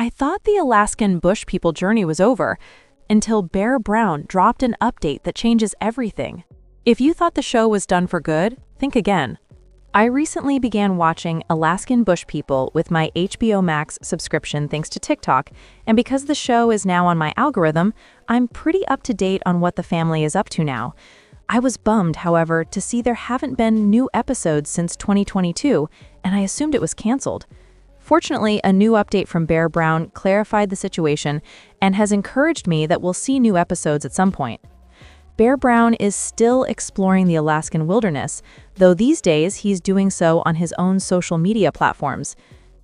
I thought the Alaskan bush people journey was over until Bear Brown dropped an update that changes everything. If you thought the show was done for good, think again. I recently began watching Alaskan Bush People with my HBO Max subscription thanks to TikTok, and because the show is now on my algorithm, I'm pretty up to date on what the family is up to now. I was bummed, however, to see there haven't been new episodes since 2022, and I assumed it was canceled. Fortunately, a new update from Bear Brown clarified the situation and has encouraged me that we'll see new episodes at some point. Bear Brown is still exploring the Alaskan wilderness, though these days he's doing so on his own social media platforms.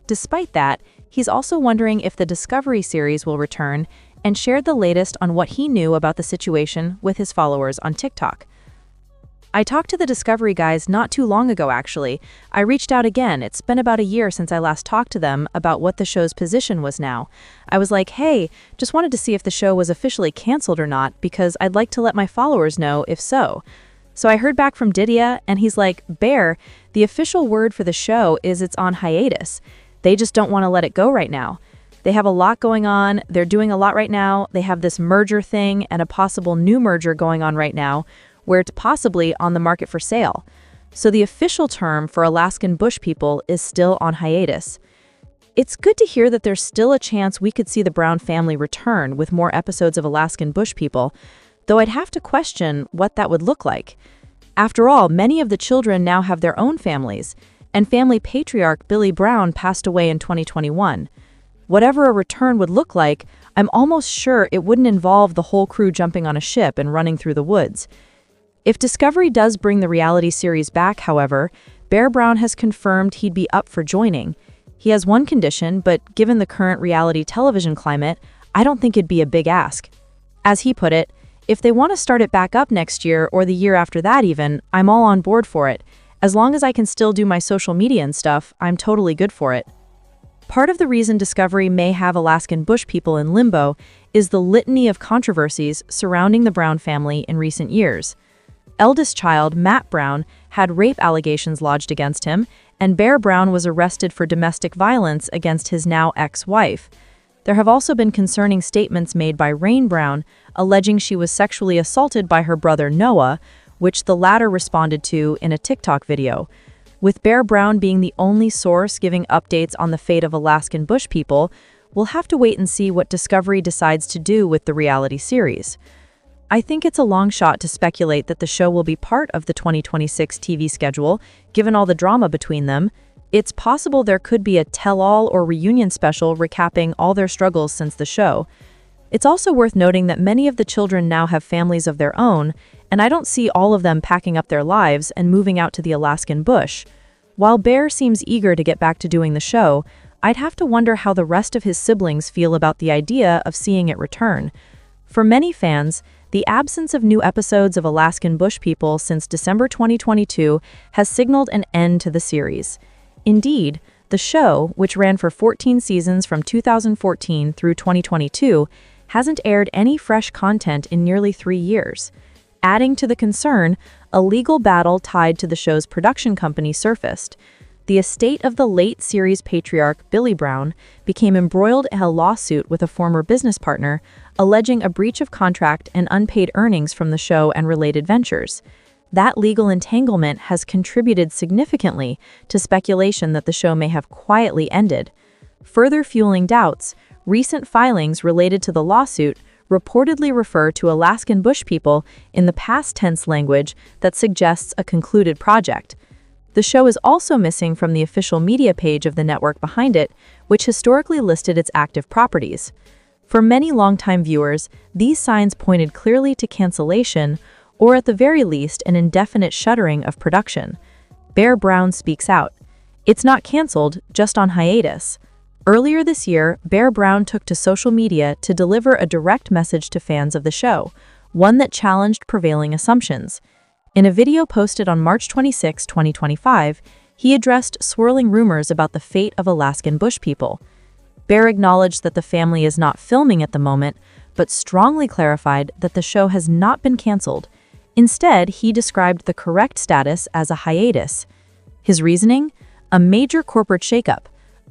Despite that, he's also wondering if the Discovery series will return and shared the latest on what he knew about the situation with his followers on TikTok. I talked to the Discovery guys not too long ago, actually. I reached out again. It's been about a year since I last talked to them about what the show's position was now. I was like, hey, just wanted to see if the show was officially canceled or not, because I'd like to let my followers know if so. So I heard back from Didia, and he's like, Bear, the official word for the show is it's on hiatus. They just don't want to let it go right now. They have a lot going on. They're doing a lot right now. They have this merger thing and a possible new merger going on right now, where it's possibly on the market for sale. So the official term for Alaskan bush people is still on hiatus. It's good to hear that there's still a chance we could see the Brown family return with more episodes of Alaskan bush people, though I'd have to question what that would look like. After all, many of the children now have their own families, and family patriarch Billy Brown passed away in 2021. Whatever a return would look like, I'm almost sure it wouldn't involve the whole crew jumping on a ship and running through the woods. If Discovery does bring the reality series back, however, Bear Brown has confirmed he'd be up for joining. He has one condition, but given the current reality television climate, I don't think it'd be a big ask. As he put it, if they want to start it back up next year or the year after that even, I'm all on board for it. As long as I can still do my social media and stuff, I'm totally good for it. Part of the reason Discovery may have Alaskan bush people in limbo is the litany of controversies surrounding the Brown family in recent years. Eldest child, Matt Brown, had rape allegations lodged against him, and Bear Brown was arrested for domestic violence against his now ex-wife. There have also been concerning statements made by Rain Brown, alleging she was sexually assaulted by her brother Noah, which the latter responded to in a TikTok video. With Bear Brown being the only source giving updates on the fate of Alaskan bush people, we'll have to wait and see what Discovery decides to do with the reality series. I think it's a long shot to speculate that the show will be part of the 2026 TV schedule, given all the drama between them. It's possible there could be a tell-all or reunion special recapping all their struggles since the show. It's also worth noting that many of the children now have families of their own, and I don't see all of them packing up their lives and moving out to the Alaskan bush. While Bear seems eager to get back to doing the show, I'd have to wonder how the rest of his siblings feel about the idea of seeing it return. For many fans, the absence of new episodes of Alaskan bush people since December 2022 has signaled an end to the series. Indeed, the show, which ran for 14 seasons from 2014 through 2022, hasn't aired any fresh content in nearly 3 years. Adding to the concern, a legal battle tied to the show's production company surfaced. The estate of the late series patriarch Billy Brown became embroiled in a lawsuit with a former business partner, alleging a breach of contract and unpaid earnings from the show and related ventures. That legal entanglement has contributed significantly to speculation that the show may have quietly ended. Further fueling doubts, recent filings related to the lawsuit reportedly refer to Alaskan bush people in the past tense language that suggests a concluded project. The show is also missing from the official media page of the network behind it, which historically listed its active properties. For many longtime viewers, these signs pointed clearly to cancellation, or at the very least, an indefinite shuttering of production. Bear Brown speaks out. It's not canceled, just on hiatus. Earlier this year, Bear Brown took to social media to deliver a direct message to fans of the show, one that challenged prevailing assumptions. In a video posted on March 26, 2025, he addressed swirling rumors about the fate of Alaskan bush people. Bear acknowledged that the family is not filming at the moment, but strongly clarified that the show has not been canceled. Instead, he described the correct status as a hiatus. His reasoning? A major corporate shakeup.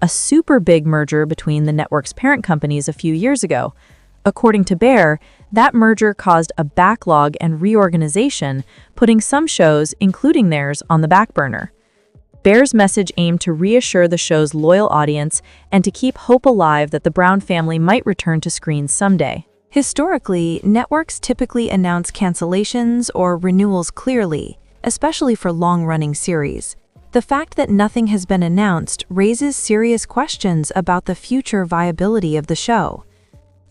a super big merger between the network's parent companies a few years ago. According to Bear, that merger caused a backlog and reorganization, putting some shows, including theirs, on the back burner. Bear's message aimed to reassure the show's loyal audience and to keep hope alive that the Brown family might return to screens someday. Historically, networks typically announce cancellations or renewals clearly, especially for long-running series. The fact that nothing has been announced raises serious questions about the future viability of the show.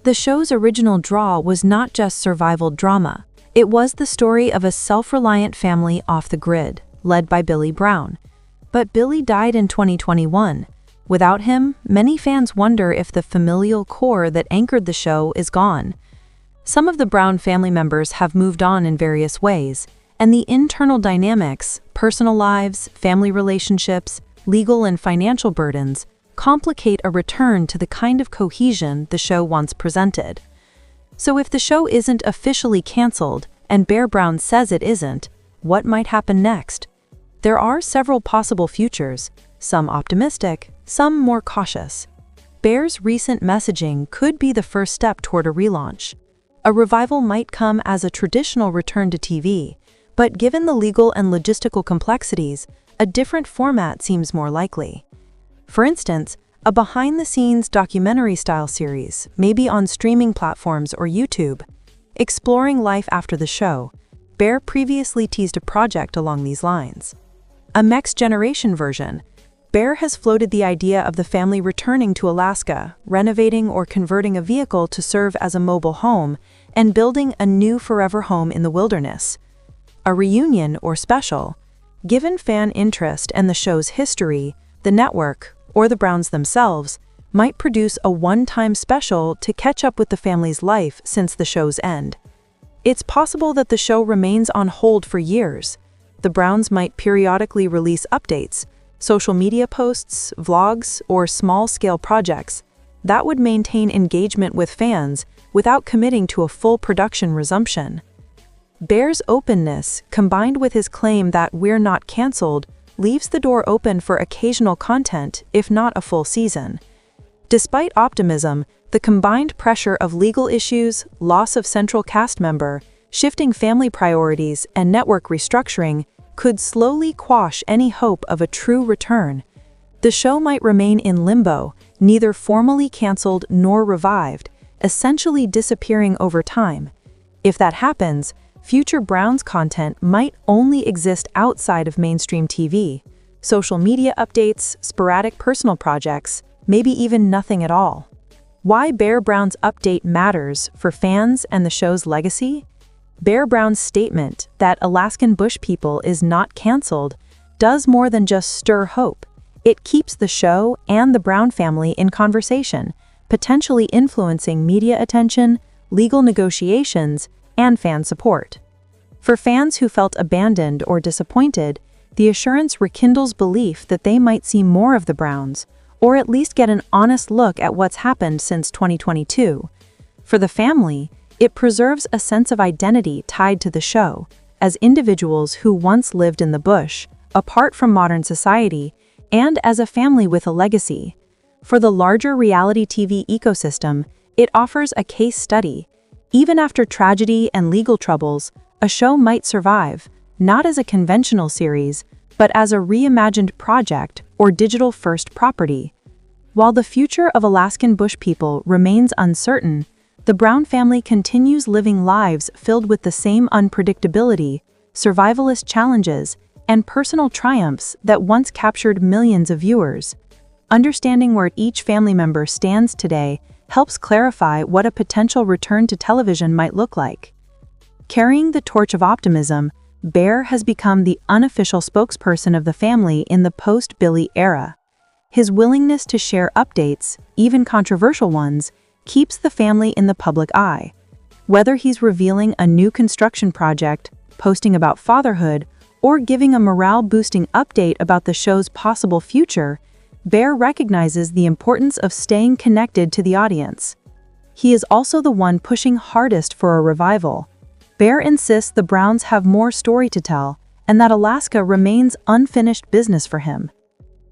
The show's original draw was not just survival drama. It was the story of a self-reliant family off the grid, led by Billy Brown. But Billy died in 2021. Without him, many fans wonder if the familial core that anchored the show is gone. Some of the Brown family members have moved on in various ways, and the internal dynamics, personal lives, family relationships, legal and financial burdens, complicate a return to the kind of cohesion the show once presented. So if the show isn't officially canceled, and Bear Brown says it isn't, what might happen next? There are several possible futures, some optimistic, some more cautious. Bear's recent messaging could be the first step toward a relaunch. A revival might come as a traditional return to TV, but given the legal and logistical complexities, a different format seems more likely. For instance, a behind-the-scenes documentary-style series, maybe on streaming platforms or YouTube. Exploring life after the show, Bear previously teased a project along these lines. A next-generation version, Bear has floated the idea of the family returning to Alaska, renovating or converting a vehicle to serve as a mobile home, and building a new forever home in the wilderness. A reunion or special. Given fan interest and the show's history, the network, or the Browns themselves, might produce a one-time special to catch up with the family's life since the show's end. It's possible that the show remains on hold for years. The Browns might periodically release updates, social media posts, vlogs, or small-scale projects that would maintain engagement with fans without committing to a full production resumption. Bear's openness, combined with his claim that we're not canceled, leaves the door open for occasional content, if not a full season. Despite optimism, the combined pressure of legal issues, loss of central cast member, shifting family priorities, and network restructuring could slowly quash any hope of a true return. The show might remain in limbo, neither formally canceled nor revived, essentially disappearing over time. If that happens, future Browns content might only exist outside of mainstream TV, social media updates, sporadic personal projects, maybe even nothing at all. Why Bear Brown's update matters for fans and the show's legacy? Bear Brown's statement that Alaskan Bush People is not canceled does more than just stir hope. It keeps the show and the Brown family in conversation, potentially influencing media attention, legal negotiations, and fan support. For fans who felt abandoned or disappointed, the assurance rekindles belief that they might see more of the Browns, or at least get an honest look at what's happened since 2022. For the family, it preserves a sense of identity tied to the show, as individuals who once lived in the bush, apart from modern society, and as a family with a legacy. For the larger reality TV ecosystem, it offers a case study. Even after tragedy and legal troubles, a show might survive, not as a conventional series, but as a reimagined project or digital-first property. While the future of Alaskan Bush People remains uncertain, the Brown family continues living lives filled with the same unpredictability, survivalist challenges, and personal triumphs that once captured millions of viewers. Understanding where each family member stands today helps clarify what a potential return to television might look like. Carrying the torch of optimism, Bear has become the unofficial spokesperson of the family in the post-Billy era. His willingness to share updates, even controversial ones, keeps the family in the public eye. Whether he's revealing a new construction project, posting about fatherhood, or giving a morale-boosting update about the show's possible future, Bear recognizes the importance of staying connected to the audience. He is also the one pushing hardest for a revival. Bear insists the Browns have more story to tell, and that Alaska remains unfinished business for him.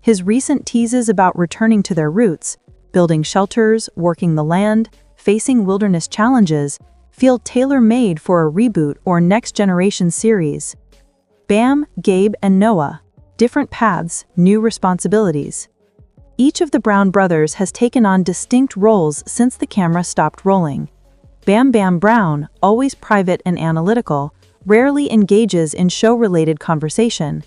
His recent teases about returning to their roots, building shelters, working the land, facing wilderness challenges, feel tailor-made for a reboot or next-generation series. Bam, Gabe, and Noah. Different paths, new responsibilities. Each of the Brown brothers has taken on distinct roles since the camera stopped rolling. Bam Bam Brown, always private and analytical, rarely engages in show-related conversation.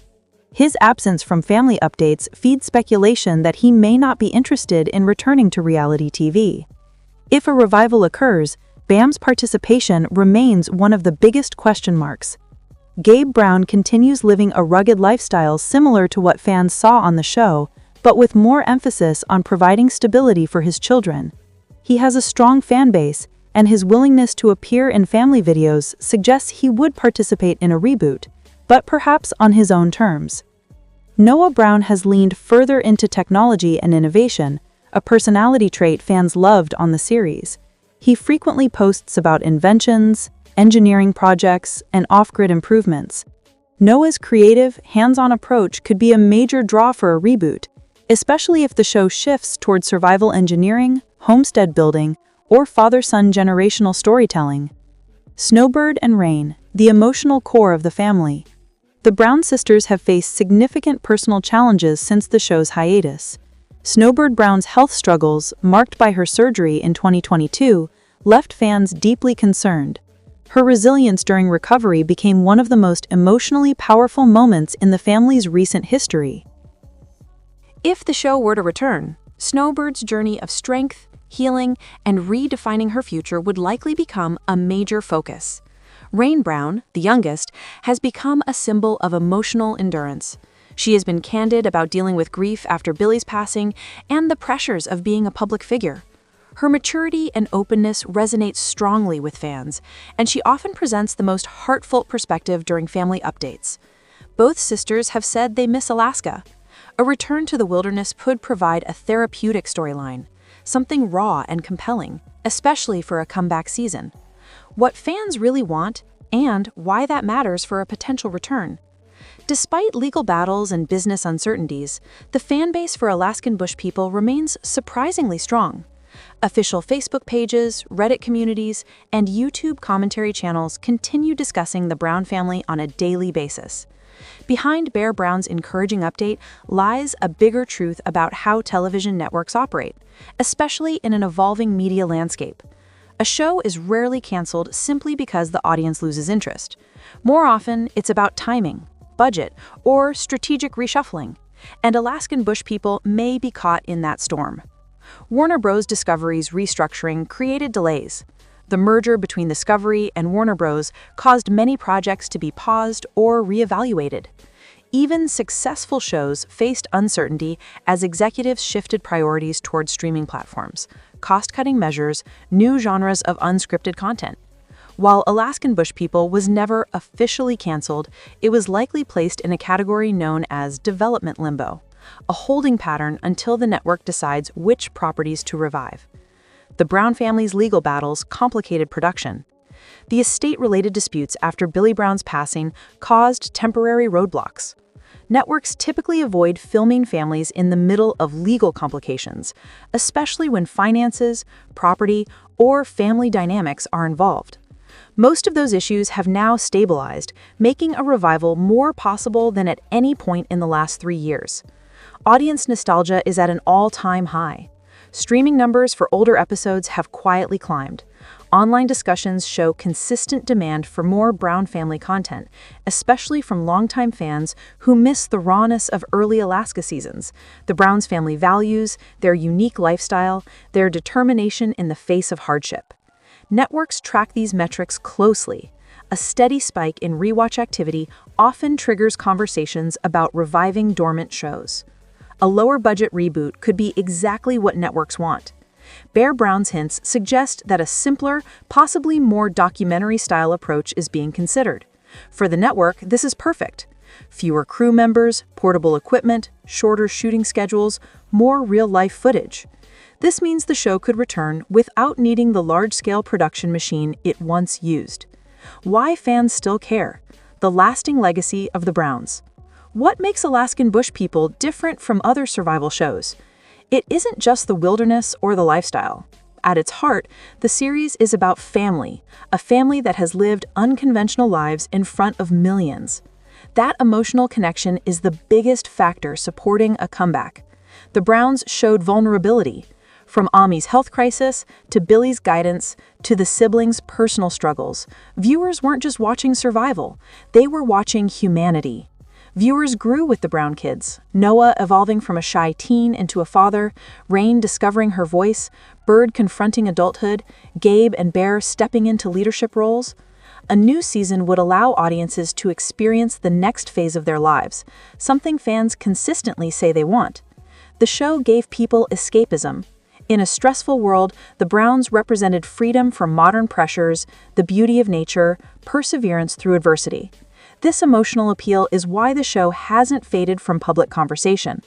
His absence from family updates feeds speculation that he may not be interested in returning to reality TV. If a revival occurs, Bam's participation remains one of the biggest question marks. Gabe Brown continues living a rugged lifestyle similar to what fans saw on the show, but with more emphasis on providing stability for his children. He has a strong fan base, and his willingness to appear in family videos suggests he would participate in a reboot, but perhaps on his own terms. Noah Brown has leaned further into technology and innovation, a personality trait fans loved on the series. He frequently posts about inventions, engineering projects, and off-grid improvements. Noah's creative, hands-on approach could be a major draw for a reboot, especially if the show shifts toward survival engineering, homestead building, or father-son generational storytelling. Snowbird and Rain, the emotional core of the family. The Brown sisters have faced significant personal challenges since the show's hiatus. Snowbird Brown's health struggles, marked by her surgery in 2022, left fans deeply concerned. Her resilience during recovery became one of the most emotionally powerful moments in the family's recent history. If the show were to return, Snowbird's journey of strength, healing, and redefining her future would likely become a major focus. Rain Brown, the youngest, has become a symbol of emotional endurance. She has been candid about dealing with grief after Billy's passing and the pressures of being a public figure. Her maturity and openness resonate strongly with fans, and she often presents the most heartfelt perspective during family updates. Both sisters have said they miss Alaska. A return to the wilderness could provide a therapeutic storyline, something raw and compelling, especially for a comeback season. What fans really want, and why that matters for a potential return. Despite legal battles and business uncertainties, the fan base for Alaskan Bush people remains surprisingly strong. Official Facebook pages, Reddit communities, and YouTube commentary channels continue discussing the Brown family on a daily basis. Behind Bear Brown's encouraging update lies a bigger truth about how television networks operate, especially in an evolving media landscape. A show is rarely canceled simply because the audience loses interest. More often, it's about timing, budget, or strategic reshuffling, and Alaskan Bush people may be caught in that storm. Warner Bros. Discovery's restructuring created delays. The merger between Discovery and Warner Bros. Caused many projects to be paused or reevaluated. Even successful shows faced uncertainty as executives shifted priorities toward streaming platforms, cost-cutting measures, new genres of unscripted content. While Alaskan Bush People was never officially canceled, it was likely placed in a category known as development limbo, a holding pattern until the network decides which properties to revive. The Brown family's legal battles complicated production. The estate-related disputes after Billy Brown's passing caused temporary roadblocks. Networks typically avoid filming families in the middle of legal complications, especially when finances, property, or family dynamics are involved. Most of those issues have now stabilized, making a revival more possible than at any point in the last 3 years. Audience nostalgia is at an all-time high. Streaming numbers for older episodes have quietly climbed. Online discussions show consistent demand for more Brown family content, especially from longtime fans who miss the rawness of early Alaska seasons, the Browns' family values, their unique lifestyle, their determination in the face of hardship. Networks track these metrics closely. A steady spike in rewatch activity often triggers conversations about reviving dormant shows. A lower-budget reboot could be exactly what networks want. Bear Brown's hints suggest that a simpler, possibly more documentary-style approach is being considered. For the network, this is perfect. Fewer crew members, portable equipment, shorter shooting schedules, more real-life footage. This means the show could return without needing the large-scale production machine it once used. Why fans still care? The lasting legacy of the Browns. What makes Alaskan bush people different from other survival shows? It isn't just the wilderness or the lifestyle. At its heart, the series is about family, a family that has lived unconventional lives in front of millions. That emotional connection is the biggest factor supporting a comeback. The Browns showed vulnerability, from Ami's health crisis to Billy's guidance to the siblings' personal struggles. Viewers weren't just watching survival, they were watching humanity. Viewers grew with the Brown kids, Noah evolving from a shy teen into a father, Rain discovering her voice, Bird confronting adulthood, Gabe and Bear stepping into leadership roles. A new season would allow audiences to experience the next phase of their lives, something fans consistently say they want. The show gave people escapism. In a stressful world, the Browns represented freedom from modern pressures, the beauty of nature, perseverance through adversity. This emotional appeal is why the show hasn't faded from public conversation.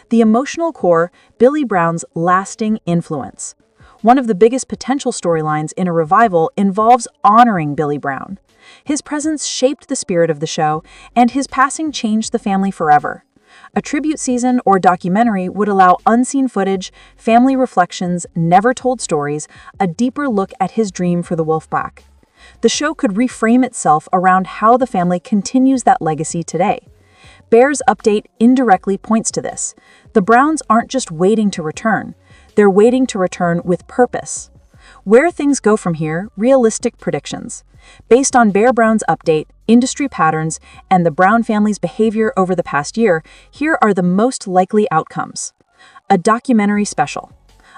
The emotional core, Billy Brown's lasting influence. One of the biggest potential storylines in a revival involves honoring Billy Brown. His presence shaped the spirit of the show, and his passing changed the family forever. A tribute season or documentary would allow unseen footage, family reflections, never-told stories, a deeper look at his dream for the Wolfpack. The show could reframe itself around how the family continues that legacy today. Bear's update indirectly points to this. The Browns aren't just waiting to return, they're waiting to return with purpose. Where things go from here, realistic predictions. Based on Bear Brown's update, industry patterns, and the Brown family's behavior over the past year, here are the most likely outcomes. A documentary special.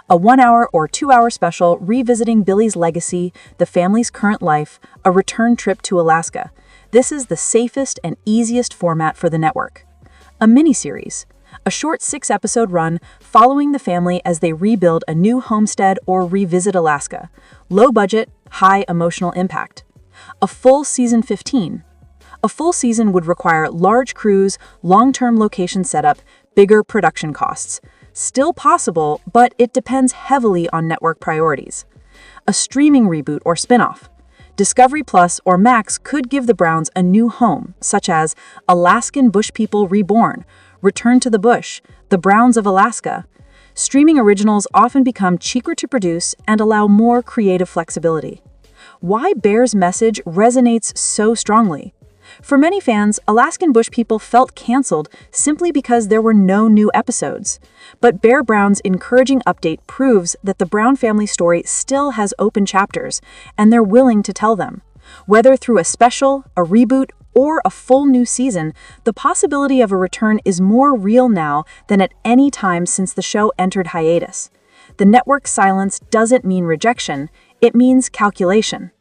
A 1-hour or 2-hour special revisiting Billy's legacy, the family's current life, a return trip to Alaska. This is the safest and easiest format for the network. A miniseries. A short 6-episode run following the family as they rebuild a new homestead or revisit Alaska. Low budget, high emotional impact. A full season 15. A full season would require large crews, long-term location setup, bigger production costs. Still possible, but it depends heavily on network priorities. A streaming reboot or spin-off. Discovery Plus or Max could give the Browns a new home, such as Alaskan Bush People Reborn, Return to the Bush, The Browns of Alaska. Streaming originals often become cheaper to produce and allow more creative flexibility. Why Bear's message resonates so strongly? For many fans, Alaskan Bush People felt canceled simply because there were no new episodes. But Bear Brown's encouraging update proves that the Brown family story still has open chapters, and they're willing to tell them. Whether through a special, a reboot, or a full new season, the possibility of a return is more real now than at any time since the show entered hiatus. The network's silence doesn't mean rejection, it means calculation.